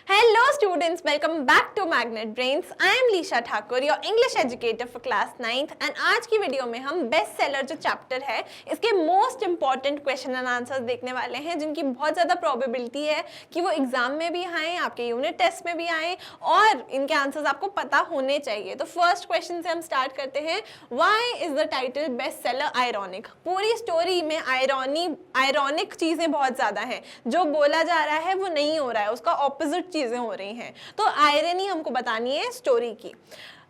Hello students, welcome back to Magnet Brains. I am Lisha Thakur, your English educator for class 9th and आज की video में हम best seller जो chapter है इसके most important question and answers देखने वाले हैं जिनकी बहुत ज़्यादा प्रोबेबिलिटी है कि वो एग्जाम में भी आए, आपके यूनिट टेस्ट में भी आए और इनके आंसर्स आपको पता होने चाहिए। तो फर्स्ट क्वेश्चन से हम स्टार्ट करते हैं। Why is the title best seller ironic? पूरी स्टोरी में आयरॉनिक चीज़ें बहुत ज़्यादा हैं, जो बोला जा रहा है वो नहीं हो रहा है, उसका ऑपोजिट चीजें हो रही हैं, तो आयरनी हमको बतानी है स्टोरी की।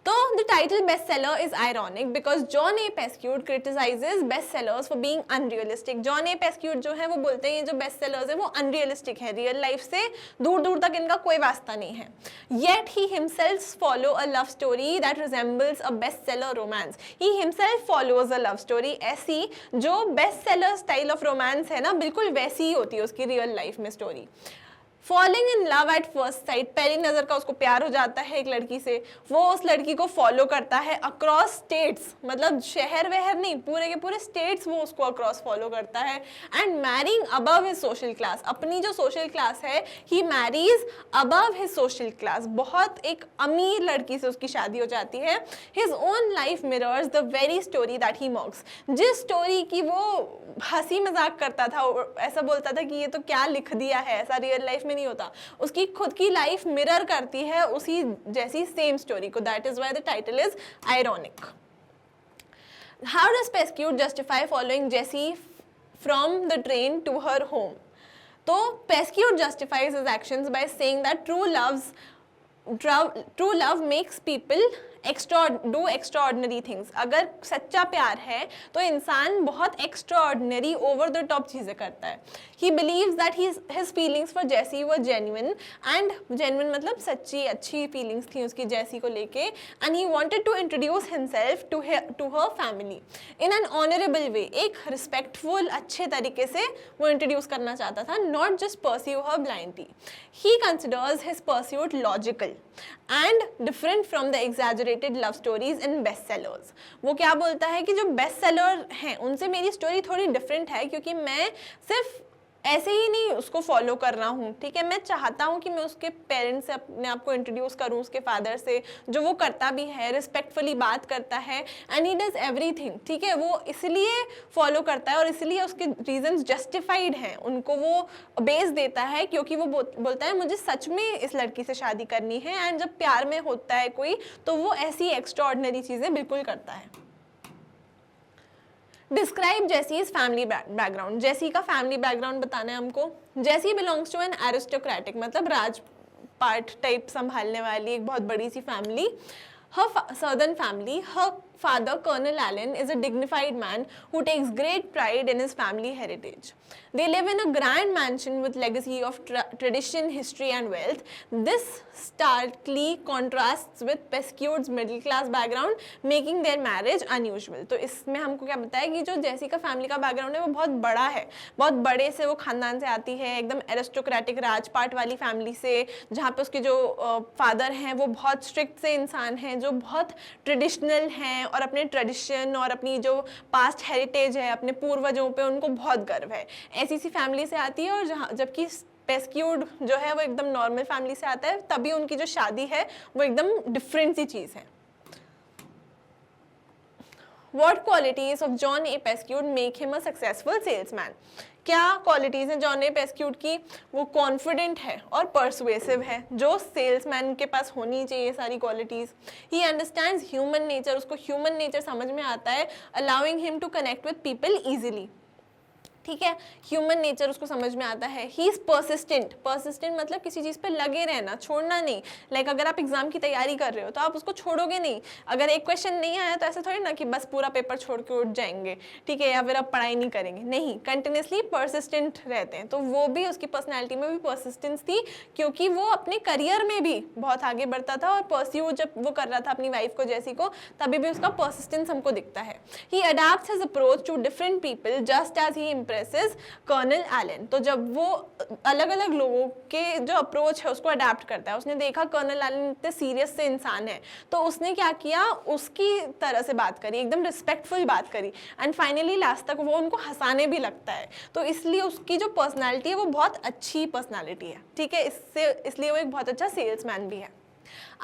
तो the title best seller is ironic because John A Pescud criticizes best sellers for being unrealistic. John A Pescud जो है वो बोलते हैं ये जो बेस्ट सेलर्स है वो अनरियलिस्टिक है, रियल लाइफ से दूर दूर तक इनका कोई वास्ता नहीं है। Yet he himself follow a love story that resembles a best seller romance. He himself follows a love story, ऐसी जो best seller style of romance है ना, बिल्कुल वैसी ही होती है उसकी रियल लाइफ में story. Falling in love at first sight, पहली नज़र का उसको प्यार हो जाता है एक लड़की से, वो उस लड़की को फॉलो करता है अक्रॉस स्टेट्स, मतलब शहर वहर नहीं, पूरे के पूरे स्टेट्स वो उसको अक्रॉस फॉलो करता है। And marrying above his social class, अपनी जो सोशल क्लास है ही marries above his social class, बहुत एक अमीर लड़की से उसकी शादी हो जाती है। His own life mirrors the very story that he मॉक्स, जिस स्टोरी की वो हंसी मजाक करता था, ऐसा बोलता था कि ये तो क्या लिख दिया है, ऐसा रियल लाइफ में नहीं होता, उसकी खुद की लाइफ मिरर करती है उसी जैसी सेम स्टोरी को। That is why the title is ironic. How does Pescud justify following Jessie from the train to her home? तो Pescud justifies his actions by saying that true love makes people do extraordinary things. अगर सच्चा प्यार है तो इंसान बहुत extraordinary over the top चीज़ें करता है। He believes that his feelings for Jessie were genuine, and genuine मतलब सच्ची अच्छी फीलिंग्स थी उसकी जेसी को लेके। And he wanted to introduce himself to her family in an honourable way, एक रिस्पेक्टफुल अच्छे तरीके से वो इंट्रोड्यूस करना चाहता था, not just pursue her blindly. He considers his pursuit logical and different from the exaggerated love stories in best sellers. वो क्या बोलता है कि जो बेस्ट सेलर हैं उनसे मेरी स्टोरी थोड़ी डिफरेंट है, क्योंकि मैं सिर्फ ऐसे ही नहीं उसको फॉलो कर रहा हूँ, ठीक है, मैं चाहता हूँ कि मैं उसके पेरेंट्स से अपने आप को इंट्रोड्यूस करूँ, उसके फादर से, जो वो करता भी है, रिस्पेक्टफुली बात करता है, एंड ही डज एवरीथिंग, ठीक है, वो इसलिए फॉलो करता है और इसलिए उसके रीजंस जस्टिफाइड हैं, उनको वो बेस देता है क्योंकि वो बोलता है मुझे सच में इस लड़की से शादी करनी है। एंड जब प्यार में होता है कोई तो वो ऐसी एक्स्ट्राऑर्डिनरी चीज़ें बिल्कुल करता है। डिस्क्राइब जेसीज फैमिली बैकग्राउंड, जेसी का फैमिली बैकग्राउंड बताना है हमको। जेसी बिलोंग्स टू एन एरिस्टोक्रेटिक, मतलब राजपाट टाइप संभालने वाली एक बहुत बड़ी सी family, her southern family. Her father, Colonel Allen, is a dignified man who takes great pride in his family heritage. They live in a grand mansion with legacy of tradition, history and wealth. This starkly contrasts with Pescue's middle class background, making their marriage unusual. तो इसमें हमको क्या बताया कि जो जेसी का family का background है वो बहुत बड़ा है, बहुत बड़े से वो खानदान से आती है, एकदम एरिस्टोक्रेटिक राजपाट वाली फैमिली से, जहाँ पे उसके जो फादर हैं वो बहुत स्ट्रिक्ट से इंसान हैं, जो बहुत ट्रेडिशनल हैं और अपने ट्रेडिशन और अपनी जो पास्ट हेरिटेज है, अपने पूर्वजों पे उनको बहुत गर्व है, ऐसी सी फैमिली से आती है। और जहाँ जबकि पेस्क्यूट जो है वो एकदम नॉर्मल फैमिली से आता है, तभी उनकी जो शादी है वो एकदम डिफरेंट सी चीज़ है। What qualities of John A. Pescud make him a successful salesman? क्या क्वालिटीज़ हैं जॉन ए पेस्क्यूट की? वो कॉन्फिडेंट है और परसुएसिव है, जो सेल्समैन के पास होनी चाहिए सारी qualities. He understands human nature, उसको ह्यूमन नेचर समझ में आता है, allowing him to connect with people easily, ठीक है, ह्यूमन नेचर उसको समझ में आता है। ही इज़ परसिस्टेंट, परसिस्टेंट मतलब किसी चीज़ पे लगे रहना, छोड़ना नहीं। लाइक अगर आप एग्जाम की तैयारी कर रहे हो तो आप उसको छोड़ोगे नहीं, अगर एक क्वेश्चन नहीं आया तो ऐसा थोड़ी ना कि बस पूरा पेपर छोड़ के उठ जाएंगे, ठीक है, या फिर आप पढ़ाई नहीं करेंगे, नहीं, कंटिन्यूसली परसिस्टेंट रहते हैं। तो वो भी उसकी पर्सनैलिटी में भी परसिस्टेंस थी, क्योंकि वो अपने करियर में भी बहुत आगे बढ़ता था और परस्यू जब वो कर रहा था अपनी वाइफ को जेसी को, तभी भी उसका परसिस्टेंस हमको दिखता है। He adapts his approach to different people just as he impresses Colonel Allen. तो जब वो अलग अलग लोगों के जो अप्रोच है उसको अडेप्ट करता है, उसने देखा कर्नल एलन इतने सीरियस से इंसान है, तो उसने क्या किया, उसकी तरह से बात करी, एकदम रिस्पेक्टफुल बात करी, एंड फाइनली लास्ट तक वो उनको हंसाने भी लगता है। तो इसलिए उसकी जो पर्सनालिटी है वो बहुत अच्छी पर्सनालिटी है, ठीक है, इसलिए वो एक बहुत अच्छा सेल्समैन भी है।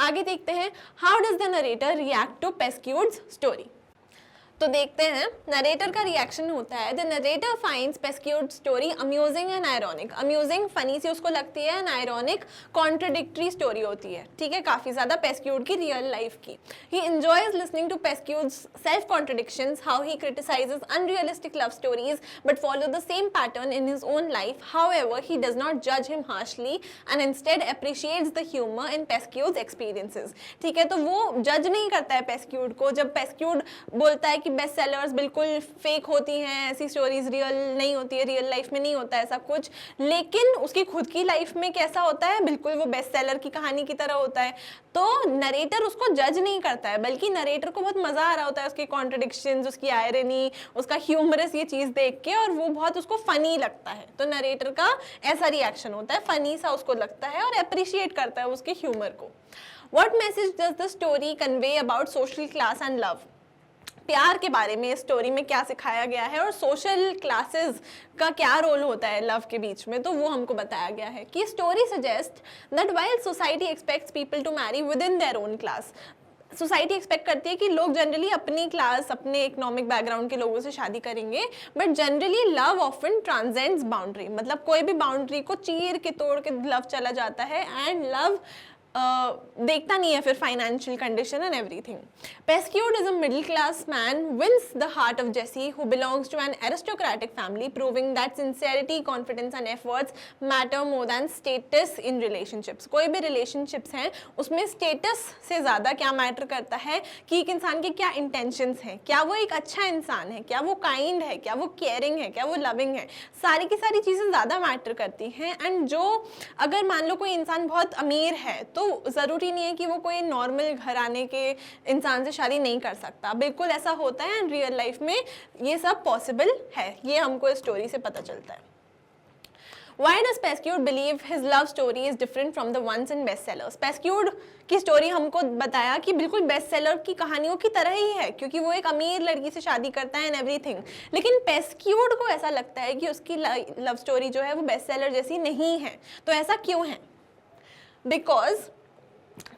आगे देखते हैं, how does the narrator react to Pescud's story. तो देखते हैं नरेटर का रिएक्शन होता है, the narrator finds Pescud story amusing and ironic. Amusing funny सी उसको लगती है, एंड आयरॉनिक कॉन्ट्रडिक्टरी स्टोरी होती है, ठीक है, काफ़ी ज़्यादा पेस्क्यूड की रियल लाइफ की। He enjoys listening to Pescud's self contradictions, how he criticizes unrealistic love stories but follow the same pattern in his own life. However he does not जज him harshly and instead appreciates the humour in Pescud's experiences. ठीक है, तो वो जज नहीं करता है पेस्क्यूड को। जब पेस्क्यूड बोलता है कि बेस्ट सेलर्स बिल्कुल फेक होती हैं, ऐसी स्टोरीज रियल नहीं होती है, रियल लाइफ में नहीं होता ऐसा कुछ, लेकिन उसकी खुद की लाइफ में कैसा होता है, बिल्कुल वो बेस्ट सेलर की कहानी की तरह होता है। तो नरेटर उसको जज नहीं करता है, बल्कि नरेटर को बहुत मजा आ रहा होता है उसके कॉन्ट्रडिक्शंस, उसकी आयरनी, उसका ह्यूमरस ये चीज देख के, और वो बहुत उसको फनी लगता है। तो नरेटर का ऐसा रिएक्शन होता है, फनी सा उसको लगता है और अप्रिशिएट करता है उसके ह्यूमर को। What message does the story convey about social class and love. प्यार के बारे में इस स्टोरी में क्या सिखाया गया है और सोशल क्लासेस का क्या रोल होता है लव के बीच में, तो वो हमको बताया गया है कि story suggest that while society expects people to marry within their own class. Society expect करती है कि लोग जनरली अपनी क्लास, अपने इकोनॉमिक बैकग्राउंड के लोगों से शादी करेंगे, but generally love often transcends boundary, मतलब कोई भी बाउंड्री को चीर के तोड़ के लव चला जाता है, एंड लव देखता नहीं है फिर financial condition and everything. Pescud is a middle class man wins the heart of Jessie who belongs to an aristocratic family, proving that sincerity, confidence and efforts matter more than status in relationships. कोई भी relationships हैं उसमें status से ज़्यादा क्या matter करता है कि एक इंसान के क्या इंटेंशंस हैं, क्या वो एक अच्छा इंसान है, क्या वो काइंड है, क्या वो केयरिंग है, क्या वो लविंग है, सारी की सारी चीज़ें ज़्यादा मैटर करती हैं। एंड जो अगर मान लो कोई इंसान बहुत अमीर है तो ज़रूरी नहीं है कि वो कोई नॉर्मल घराने के इंसान से शादी नहीं कर सकता, बिल्कुल ऐसा होता है, एंड रियल लाइफ में ये सब पॉसिबल है, ये हमको इस स्टोरी से पता चलता है। Why does Pescud believe his love story is different from the ones in bestsellers? Pescud की स्टोरी हमको बताया कि बिल्कुल बेस्ट सेलर की कहानियों की तरह ही है, क्योंकि वो एक अमीर लड़की से शादी करता है एंड एवरीथिंग, लेकिन पेस्क्यूड को ऐसा लगता है कि उसकी लव स्टोरी जो है वो बेस्ट सेलर जैसी नहीं है। तो ऐसा क्यों है? Because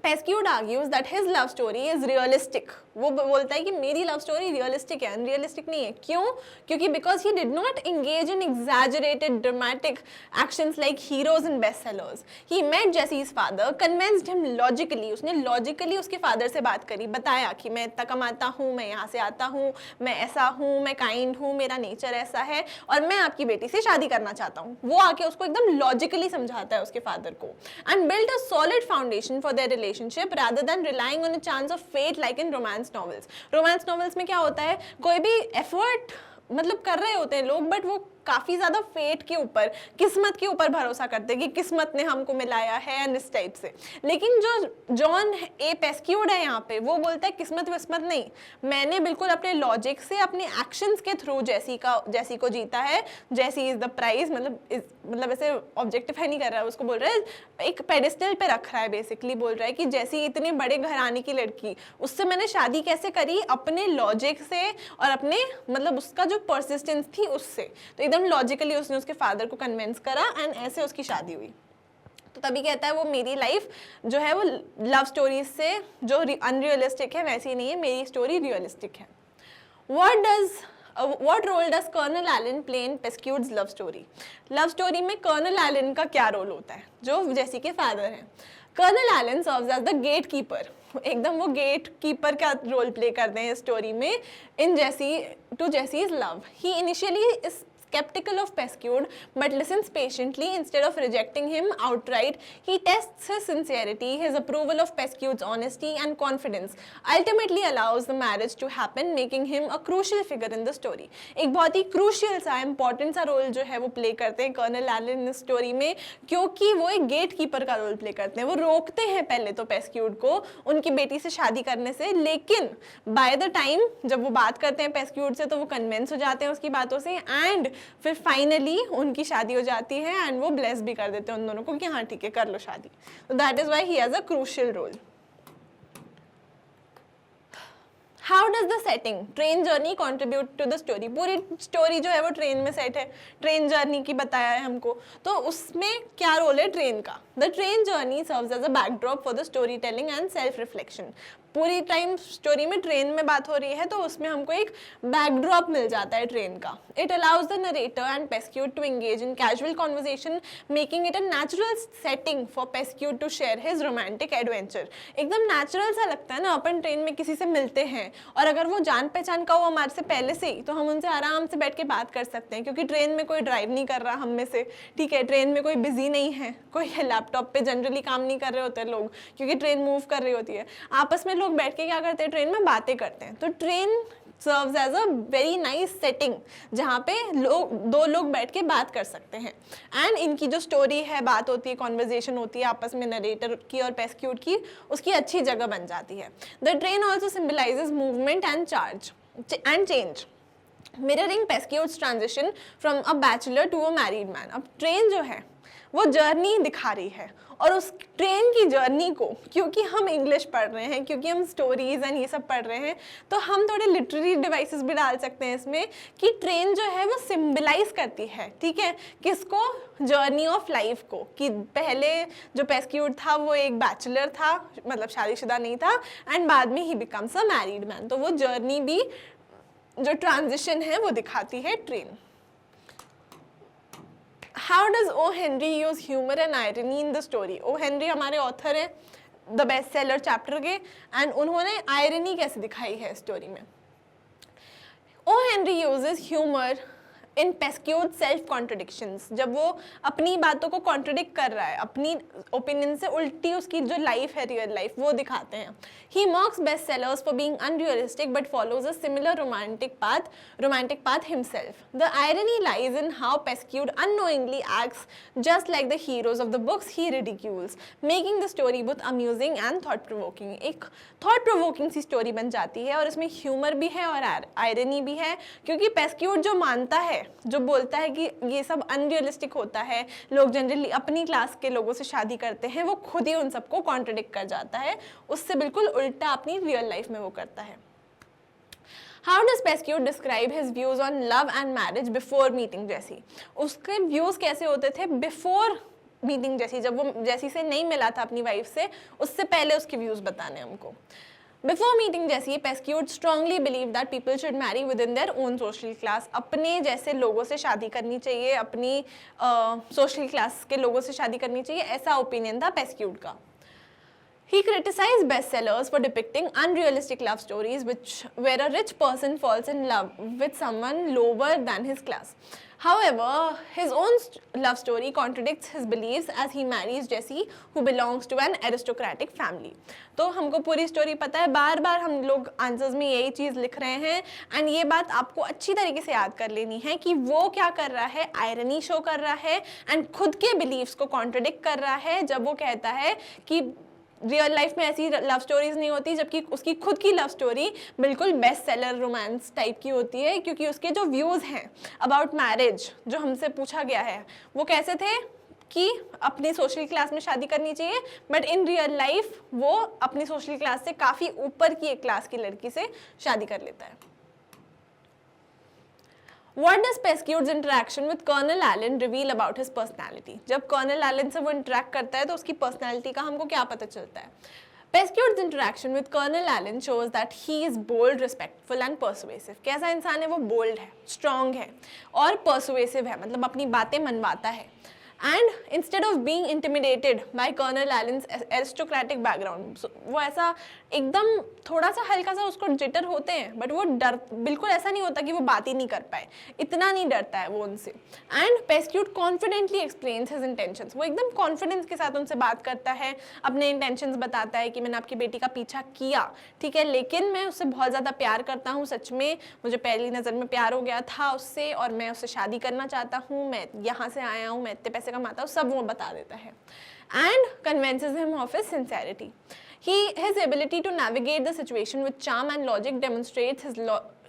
Pescud argues that his love story is realistic. वो बोलता है कि मेरी लव स्टोरी रियलिस्टिक है, अनरियलिस्टिक नहीं है। क्यों? क्योंकि because he did not engage in exaggerated dramatic actions like heroes in best sellers. He met Jessie's father, convinced him logically, उसने लॉजिकली उसके फादर से बात करी, बताया कि मैं इतना कमाता हूँ, मैं यहाँ से आता हूँ, मैं ऐसा हूँ, मैं काइंड हूँ, मेरा नेचर ऐसा है और मैं आपकी बेटी से शादी करना चाहता हूँ। वो आके उसको एकदम लॉजिकली समझाता है उसके फादर को, and build a solid foundation for their relationship rather than relying on a chance of fate like in romance novels में क्या होता है, कोई भी एफर्ट मतलब कर रहे होते हैं लोग, बट वो काफ़ी ज़्यादा फेट के ऊपर, किस्मत के ऊपर भरोसा करते हैं कि किस्मत ने हमको मिलाया है एंड इस टाइप से। लेकिन जो जॉन ए पेस्क्यूड है यहाँ पे, वो बोलता है किस्मत विस्मत नहीं, मैंने बिल्कुल अपने लॉजिक से, अपने एक्शंस के थ्रू जैसी को जीता है, जैसी इज द प्राइज, मतलब ऐसे ऑब्जेक्टिफाई नहीं कर रहा है उसको, बोल रहा है एक पेडिस्टल पे रख रहा है, बेसिकली बोल रहा है कि जैसी इतने बड़े घराने की लड़की, उससे मैंने शादी कैसे करी, अपने लॉजिक से और अपने मतलब उसका जो परसिस्टेंस थी उससे। तो एकदम लॉजिकली उसने उसके फादर को कन्विंस करा एंड ऐसे उसकी शादी हुई। तो तभी कहता है वो मेरी लाइफ जो है वो लव स्टोरीज से जो अनरियलिस्टिक है वैसी नहीं है, मेरी स्टोरी रियलिस्टिक है। What role does Colonel Allen play in Pescude's love story? Love story में कर्नल एलन का क्या रोल होता है, जो जेसी के फादर हैं। Colonel Allen serves as the gate keeper, एकदम वो गेट कीपर का रोल प्ले करते हैं स्टोरी में in Jessie's love. He initially is skeptical of Pescud but listens patiently instead of rejecting him outright. He tests his sincerity, his approval of Pescud's honesty and confidence ultimately allows the marriage to happen, making him a crucial figure in the story. एक बहुत ही crucial सा important सा role जो है वो play करते हैं Colonel Elon इस स्टोरी में, क्योंकि वो एक गेट कीपर का रोल प्ले करते हैं। वो रोकते हैं पहले तो पेस्क्यूड को उनकी बेटी से शादी करने से, लेकिन बाय द टाइम जब वो बात करते हैं पेस्क्यूड से तो वो कन्विंस हो जाते हैं उसकी बातों से, एंड फिर फाइनली उनकी शादी हो जाती है एंड वो ब्लेस भी कर देते हैं उन दोनों को कि हाँ ठीक है कर लो शादी. So that is why he has a crucial role. How does the setting train journey contribute to the story. पूरी स्टोरी जो है वो ट्रेन में सेट है, ट्रेन जर्नी की बताया है हमको, तो उसमें क्या रोल है ट्रेन का. The train journey serves as a backdrop for the story telling and self reflection. पूरी टाइम स्टोरी में ट्रेन में बात हो रही है तो उसमें हमको एक बैकड्रॉप मिल जाता है ट्रेन का. It allows the narrator and Pescud to engage in casual conversation, making it a natural setting for Pescud to share his romantic adventure. एकदम नेचुरल सा लगता है ना, अपन ट्रेन में किसी से मिलते हैं और अगर वो जान पहचान का हो हमारे से पहले से ही, तो हम उनसे आराम से बैठ के बात कर सकते हैं, क्योंकि ट्रेन में कोई ड्राइव नहीं कर रहा हम में से, ठीक है, ट्रेन में कोई बिजी नहीं है, कोई लैपटॉप पे जनरली काम नहीं कर रहे होते हैं लोग, क्योंकि ट्रेन मूव कर रही होती है. आपस में लोग बैठ के क्या करते हैं, ट्रेन में बातें करते हैं. तो train serves as a very nice setting जहाँ पे दो लोग बैठ के बात कर सकते हैं एंड इनकी जो स्टोरी है, बात होती है, कॉन्वर्जेशन होती है आपस में नरेटर की और पेस्क्यूट की, उसकी अच्छी जगह बन जाती है. The train also symbolizes movement and change, mirroring Pescud's transition from a bachelor to a married man. अब ट्रेन जो है वो जर्नी दिखा रही है और उस ट्रेन की जर्नी को, क्योंकि हम इंग्लिश पढ़ रहे हैं, क्योंकि हम स्टोरीज एंड ये सब पढ़ रहे हैं, तो हम थोड़े लिटरेरी डिवाइसेस भी डाल सकते हैं इसमें कि ट्रेन जो है वो सिंबलाइज करती है, ठीक है, किसको, जर्नी ऑफ लाइफ को, कि पहले जो पेस्क्यूट था वो एक बैचलर था, मतलब शादीशुदा नहीं था, एंड बाद में ही बिकम्स अ मैरिड मैन. तो वो जर्नी भी, जो ट्रांजिशन है वो दिखाती है train. How does O. Henry use humor and irony in the story? O. Henry हमारे ऑथर हैं द बेस्ट सेलर चैप्टर के, एंड उन्होंने आयरनी कैसे दिखाई है स्टोरी में. O. Henry uses humor इन पेस्क्यूट सेल्फ कॉन्ट्रडिक्शंस. जब वो अपनी बातों को कॉन्ट्रडिक्ट कर रहा है, अपनी ओपिनियन से उल्टी उसकी जो लाइफ है, रियल लाइफ, वो दिखाते हैं. He mocks best sellers for being unrealistic but follows a similar romantic path himself. The irony lies in how Pescud unknowingly acts just like the heroes of the books he ridicules, making the story both amusing and thought provoking. एक thought provoking सी story बन जाती है और इसमें humour भी है और आयरनी भी है, क्योंकि पेस्क्यूट जो मानता है, जो बोलता है कि ये सब अनरियलिस्टिक होता है, लोग जनरली अपनी क्लास के लोगों से शादी करते हैं, वो खुद ही उन सबको कॉन्ट्रडिक्ट कर जाता है, उससे बिल्कुल उल्टा अपनी रियल लाइफ में वो करता है. How does Pescud describe his views on love and marriage before meeting Jessie? उसके व्यूज कैसे होते थे बिफोर मीटिंग जेसी, जब वो जेसी से नहीं मिला था अपनी वाइफ से, उससे पहले उसके व्यूज बताने हमको. Before meeting Jessie, Pescud strongly believed that people should marry within their own social class. अपने जैसे लोगों से शादी करनी चाहिए, अपनी सोशल क्लास के लोगों से शादी करनी चाहिए, ऐसा ओपिनियन था पेस्क्यूट का. He criticized bestsellers for depicting unrealistic love stories where a rich person falls in love with someone lower than his class. However, his own love story contradicts his beliefs as he marries Jessie, who belongs to an aristocratic family. तो हमको पूरी story पता है, बार बार हम लोग answers में यही चीज़ लिख रहे हैं, एंड ये बात आपको अच्छी तरीके से याद कर लेनी है कि वो क्या कर रहा है, आयरनी शो कर रहा है एंड खुद के बिलीव्स को कॉन्ट्रडिक्ट कर रहा है जब वो कहता है कि रियल लाइफ में ऐसी लव स्टोरीज नहीं होती, जबकि उसकी खुद की लव स्टोरी बिल्कुल बेस्ट सेलर रोमांस टाइप की होती है, क्योंकि उसके जो व्यूज़ हैं अबाउट मैरिज जो हमसे पूछा गया है वो कैसे थे कि अपनी सोशल क्लास में शादी करनी चाहिए, बट इन रियल लाइफ वो अपनी सोशल क्लास से काफ़ी ऊपर की एक क्लास की लड़की से शादी कर लेता है. What does Pescud's interaction with Colonel Allen reveal about his personality? जब Colonel Allen से वो इंटरेक्ट करता है तो उसकी पर्सनैलिटी का हमको क्या पता चलता है? Pescud's interaction with Colonel Allen shows that he is bold, respectful and persuasive. कैसा इंसान है वो? बोल्ड है, स्ट्रॉन्ग है और persuasive है, मतलब अपनी बातें मनवाता है. And instead of being intimidated by Colonel Allen's aristocratic background, वो ऐसा एकदम थोड़ा सा हल्का सा उसको जिटर होते हैं, बट वो डर बिल्कुल ऐसा नहीं होता कि वो बात ही नहीं कर पाए, इतना नहीं डरता है वो उनसे. And Pescud confidently explains his intentions. वो एकदम कॉन्फिडेंस के साथ उनसे बात करता है, अपने इंटेंशंस बताता है कि मैंने आपकी बेटी का पीछा किया, ठीक है, लेकिन मैं उससे बहुत ज़्यादा प्यार करता हूँ, सच में मुझे पहली नज़र में प्यार हो गया था उससे और मैं उससे शादी करना चाहता हूँ, मैं यहाँ से आया हूँ, मैं इतने पैसे कमाता हूँ, सब वो बता देता है. And convinces him of his sincerity. His ability to navigate the situation with charm and logic demonstrates his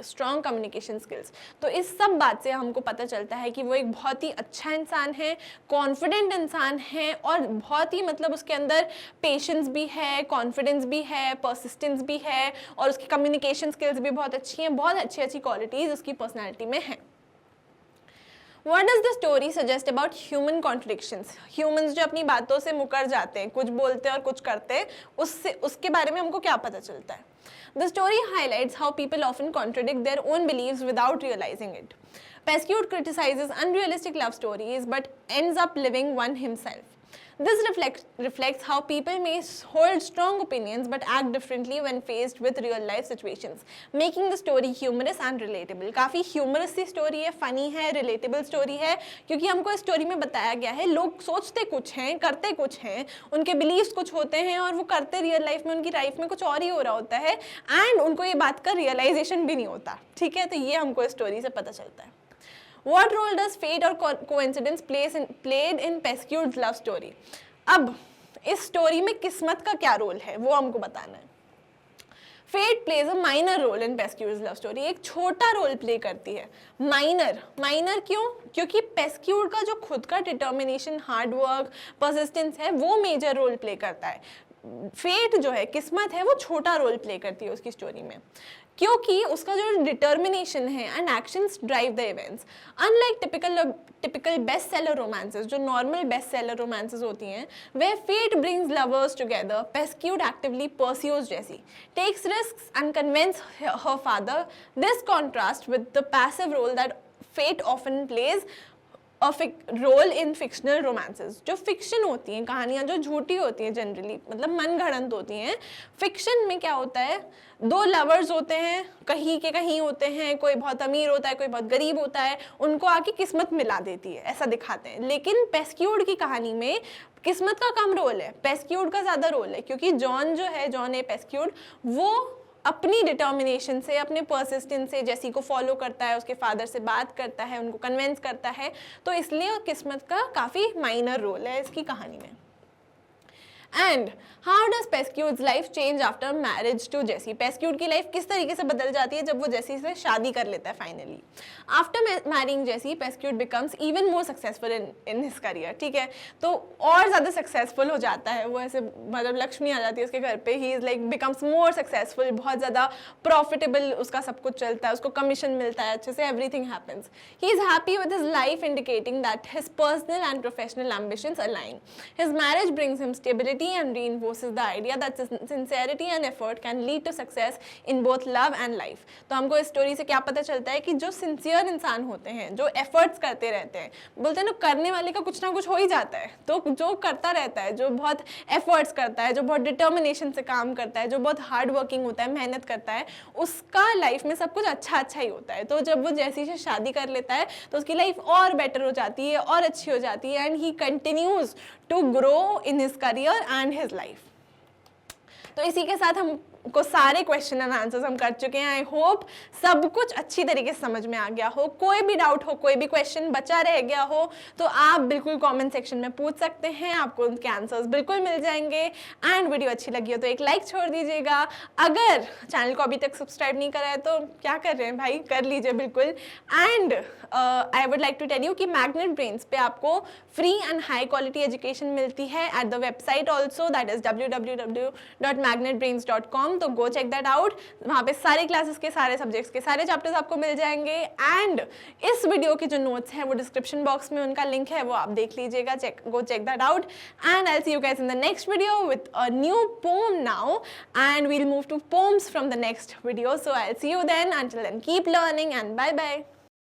strong communication skills. तो इस सब बात से हमको पता चलता है कि वो एक बहुत ही अच्छा इंसान है, कॉन्फिडेंट इंसान है और बहुत ही मतलब उसके अंदर पेशेंस भी है, कॉन्फिडेंस भी है, परसिस्टेंस भी है और उसकी कम्युनिकेशन स्किल्स भी बहुत अच्छी हैं, बहुत अच्छी अच्छी क्वालिटीज़ उसकी पर्सनैलिटी में हैं. What does the story suggest about human contradictions? Humans जो अपनी बातों से मुकर जाते हैं, कुछ बोलते हैं और कुछ करते हैं, उसके बारे में हमको क्या पता चलता है? The story highlights how people often contradict their own beliefs without realizing it. Pescud criticizes unrealistic love stories but ends up living one himself. This reflects how people may hold strong opinions but act differently when faced with real life situations, making the story humorous and relatable. काफ़ी humorous सी story है, funny है, relatable story है, क्योंकि हमको इस story में बताया गया है लोग सोचते कुछ हैं, करते कुछ हैं, उनके beliefs कुछ होते हैं और वो करते real life में, उनकी life में कुछ और ही हो रहा होता है and उनको ये बात का realization भी नहीं होता. ठीक है, तो ये हमको इस story से पता चलता है. What role does fate or coincidence played in Pescud's love story? अब इस स्टोरी में किस्मत का क्या रोल है वो हमको बताना है. Fate plays a minor role in Pescud's love story. एक छोटा रोल प्ले करती है. माइनर क्यों? क्योंकि पेस्क्यूड का जो खुद का डिटर्मिनेशन, हार्ड वर्क, परसिस्टेंस है वो मेजर रोल प्ले करता है. फेट जो है, किस्मत है, वो छोटा रोल प्ले करती है उसकी स्टोरी में, क्योंकि उसका जो डिटर्मिनेशन है and actions drive the events. Unlike typical best seller romances, जो नॉर्मल बेस्ट सेलर रोमांसेस होती हैं, where fate brings lovers together, Pescud actively pursues Jessie, takes risks and convince her father. This contrast with the passive role that fate often plays role in fictional romances. जो fiction होती हैं, कहानियाँ जो झूठी होती हैं, जनरली मतलब मन गढ़ंत होती हैं, फिक्शन में क्या होता है, दो लवर्स होते हैं, कहीं के कहीं होते हैं, कोई बहुत अमीर होता है, कोई बहुत गरीब होता है, उनको आके किस्मत मिला देती है, ऐसा दिखाते हैं. लेकिन पेस्क्यूड की कहानी में किस्मत का कम रोल है, पेस्क्यूड का ज़्यादा रोल है, क्योंकि जॉन जो है, जॉन ए पेस्क्यूड, वो अपनी डिटर्मिनेशन से, अपने परसिस्टेंस से जेसी को फॉलो करता है, उसके फादर से बात करता है, उनको कन्विंस करता है, तो इसलिए किस्मत का काफ़ी माइनर रोल है इसकी कहानी में. And how does Pescud's life change after marriage to Jessie? Pescud की लाइफ किस तरीके से बदल जाती है जब वो जेसी से शादी कर लेता है finally. After marrying Jessie, Pescud becomes even more successful in his career. ठीक है, तो और ज़्यादा सक्सेसफुल हो जाता है वो, ऐसे मतलब लक्ष्मी आ जाती है उसके घर पे. He is like becomes more successful, बहुत ज़्यादा प्रॉफिटेबल उसका सब कुछ चलता है, उसको कमीशन मिलता है अच्छे से, everything happens. He is happy with his life, indicating that his personal and professional ambitions align. His marriage brings him stability and reinforces the idea that sincerity and effort can lead to success in both love and life. तो हमको इस story से क्या पता चलता है कि जो सिंसियर इंसान होते हैं, जो एफर्ट्स करते रहते हैं, बोलते हैं ना करने वाले का कुछ ना कुछ हो ही जाता है, तो जो करता रहता है, जो बहुत एफर्ट्स करता है, जो बहुत डिटर्मिनेशन से काम करता है, जो बहुत हार्ड वर्किंग होता है, मेहनत करता है, उसका लाइफ में सब कुछ अच्छा ही होता है. तो जब वो जैसी से शादी कर लेता है तो उसकी लाइफ और बेटर हो जाती है और अच्छी हो जाती है, and he continues to grow in his career and his life. तो इसी के साथ हमको सारे क्वेश्चन एंड आंसर्स हम कर चुके हैं. आई होप सब कुछ अच्छी तरीके से समझ में आ गया हो. कोई भी डाउट हो, कोई भी क्वेश्चन बचा रह गया हो, तो आप बिल्कुल कमेंट सेक्शन में पूछ सकते हैं, आपको उनके आंसर्स बिल्कुल मिल जाएंगे. एंड वीडियो अच्छी लगी हो तो एक लाइक छोड़ दीजिएगा. अगर चैनल को अभी तक सब्सक्राइब नहीं करा है तो क्या कर रहे हैं भाई, कर लीजिए बिल्कुल. And I would like to tell you कि मैग्नेट ब्रेन्स पे आपको free and high quality education मिलती है at the website also, that is www.magnetbrains.com. तो गो चेक दैट आउट. वहाँ पे सारे क्लासेस के सारे सब्जेक्ट्स के सारे चैप्टर्स आपको मिल जाएंगे. एंड इस वीडियो के जो नोट्स हैं वो डिस्क्रिप्शन बॉक्स में उनका लिंक है, वो आप देख लीजिएगा. Go check that out. And I will see you guys in the next video with a new poem now, and we will move to poems from the next video. So I will see you then. Until then, keep learning and bye bye.